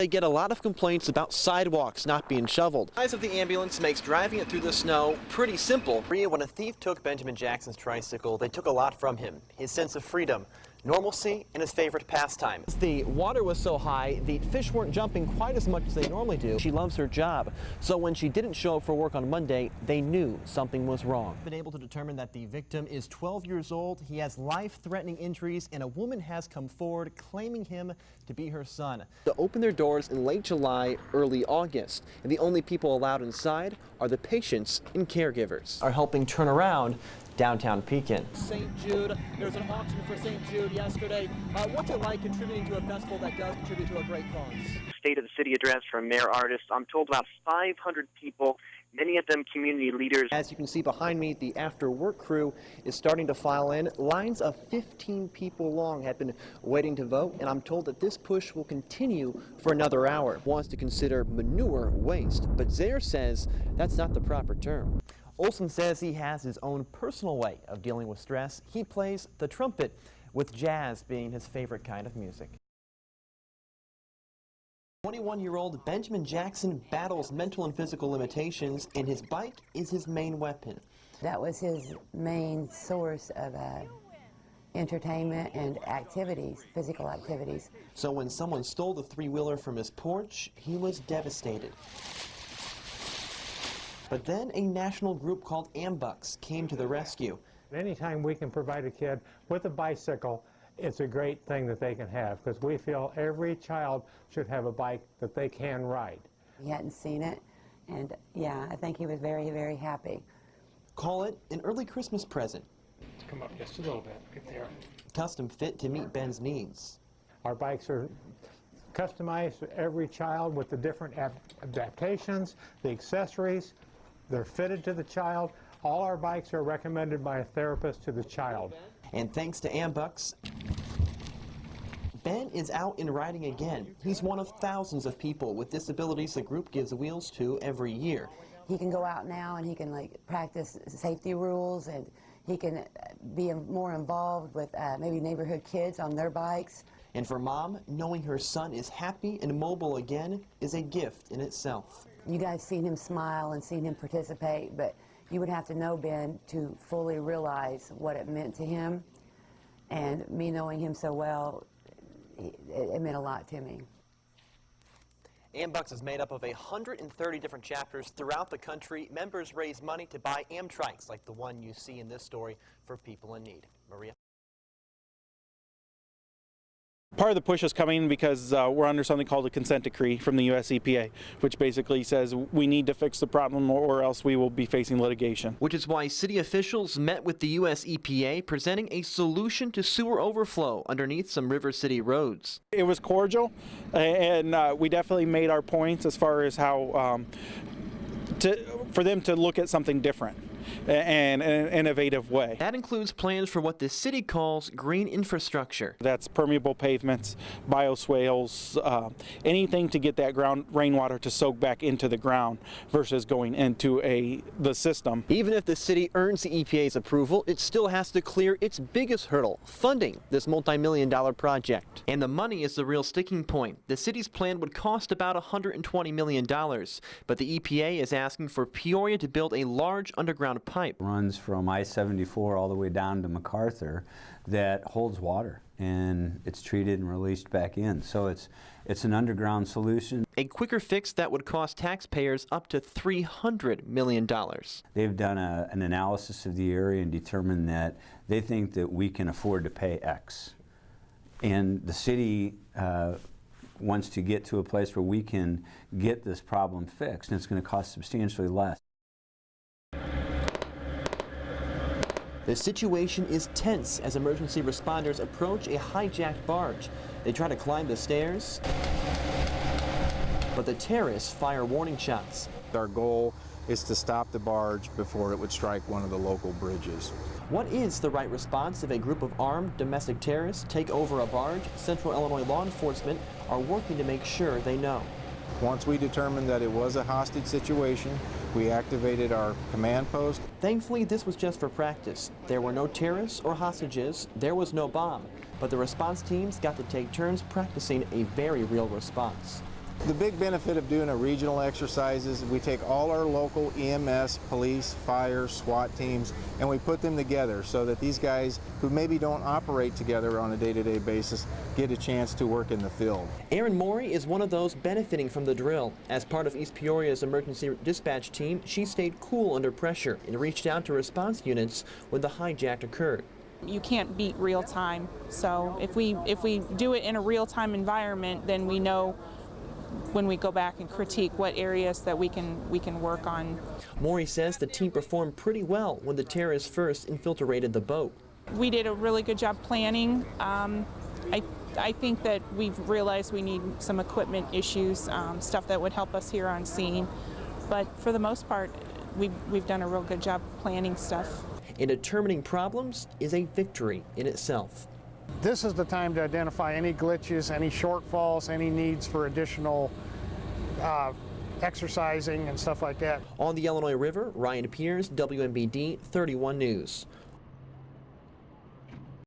They get a lot of complaints about sidewalks not being shoveled. The size of the ambulance makes driving it through the snow pretty simple. When a thief took Benjamin Jackson's tricycle, they took a lot from him: his sense of freedom, normalcy, and his favorite pastime. The water was so high, the fish weren't jumping quite as much as they normally do. She loves her job, so when she didn't show up for work on Monday, they knew something was wrong. Been able to determine that the victim is 12 years old. He has life-threatening injuries, and a woman has come forward claiming him to be her son. They opened their doors in late July, early August, and the only people allowed inside are the patients and caregivers. Are helping turn around downtown Pekin. St. Jude, there's an auction for St. Jude yesterday. What's it like contributing to a festival that does contribute to a great cause? State of the City address from Mayor Artist. I'm told about 500 people, many of them community leaders. As you can see behind me, the after-work crew is starting to file in. Lines of 15 people long have been waiting to vote, and I'm told that this push will continue for another hour. Wants to consider manure waste, but Zaire says that's not the proper term. Olson says he has his own personal way of dealing with stress. He plays the trumpet, with jazz being his favorite kind of music. 21-year-old Benjamin Jackson battles mental and physical limitations, and his bike is his main weapon. That was his main source of entertainment and activities, physical activities. So when someone stole the three-wheeler from his porch, he was devastated. But then a national group called Ambucks came to the rescue. Anytime we can provide a kid with a bicycle, it's a great thing that they can have, because we feel every child should have a bike that they can ride. He hadn't seen it, and yeah, I think he was very, very happy. Call it an early Christmas present. Let's come up just a little bit, right there. Custom fit to meet Ben's needs. Our bikes are customized for every child with the different adaptations, the accessories. They're fitted to the child. All our bikes are recommended by a therapist to the child. And thanks to Ambucks, Ben is out and riding again. He's one of thousands of people with disabilities the group gives wheels to every year. He can go out now and he can practice safety rules, and he can be more involved with maybe neighborhood kids on their bikes. And for Mom, knowing her son is happy and mobile again is a gift in itself. You guys seen him smile and seen him participate, but you would have to know Ben to fully realize what it meant to him. And me knowing him so well, it meant a lot to me. Ambucks is made up of 130 different chapters throughout the country. Members raise money to buy Amtrikes like the one you see in this story for people in need. Maria? Part of the push is coming because we're under something called a consent decree from the U.S. EPA, which basically says we need to fix the problem or else we will be facing litigation. Which is why city officials met with the U.S. EPA presenting a solution to sewer overflow underneath some River City roads. It was cordial, and we definitely made our points as far as how for them to look at something different and an innovative way. That includes plans for what the city calls green infrastructure. That's permeable pavements, bioswales, anything to get that rainwater to soak back into the ground versus going into the system. Even if the city earns the EPA's approval, it still has to clear its biggest hurdle, funding this multi-million-dollar project. And the money is the real sticking point. The city's plan would cost about $120 million, but the EPA is asking for Peoria to build a large underground pipe. Runs from I-74 all the way down to MacArthur that holds water, and it's treated and released back in. So it's an underground solution. A quicker fix that would cost taxpayers up to $300 million. They've done an analysis of the area and determined that they think that we can afford to pay X. And the city wants to get to a place where we can get this problem fixed, and it's going to cost substantially less. The situation is tense as emergency responders approach a hijacked barge. They try to climb the stairs, but the terrorists fire warning shots. Our goal is to stop the barge before it would strike one of the local bridges. What is the right response if a group of armed domestic terrorists take over a barge? Central Illinois law enforcement are working to make sure they know. Once we determined that it was a hostage situation, we activated our command post. Thankfully, this was just for practice. There were no terrorists or hostages. There was no bomb. But the response teams got to take turns practicing a very real response. The big benefit of doing a regional exercise is we take all our local EMS, police, fire, SWAT teams, and we put them together so that these guys who maybe don't operate together on a day-to-day basis get a chance to work in the field. Erin Morey is one of those benefiting from the drill. As part of East Peoria's emergency dispatch team, she stayed cool under pressure and reached out to response units when the hijack occurred. You can't beat real time, so if we do it in a real time environment, then we know when we go back and critique what areas that we can work on. Morey says the team performed pretty well when the terrorists first infiltrated the boat. We did a really good job planning. I think that we've realized we need some equipment issues, stuff that would help us here on scene. But for the most part, we've done a real good job planning stuff. And determining problems is a victory in itself. This is the time to identify any glitches, any shortfalls, any needs for additional exercising and stuff like that. On the Illinois River, Ryan Piers, WMBD 31 News.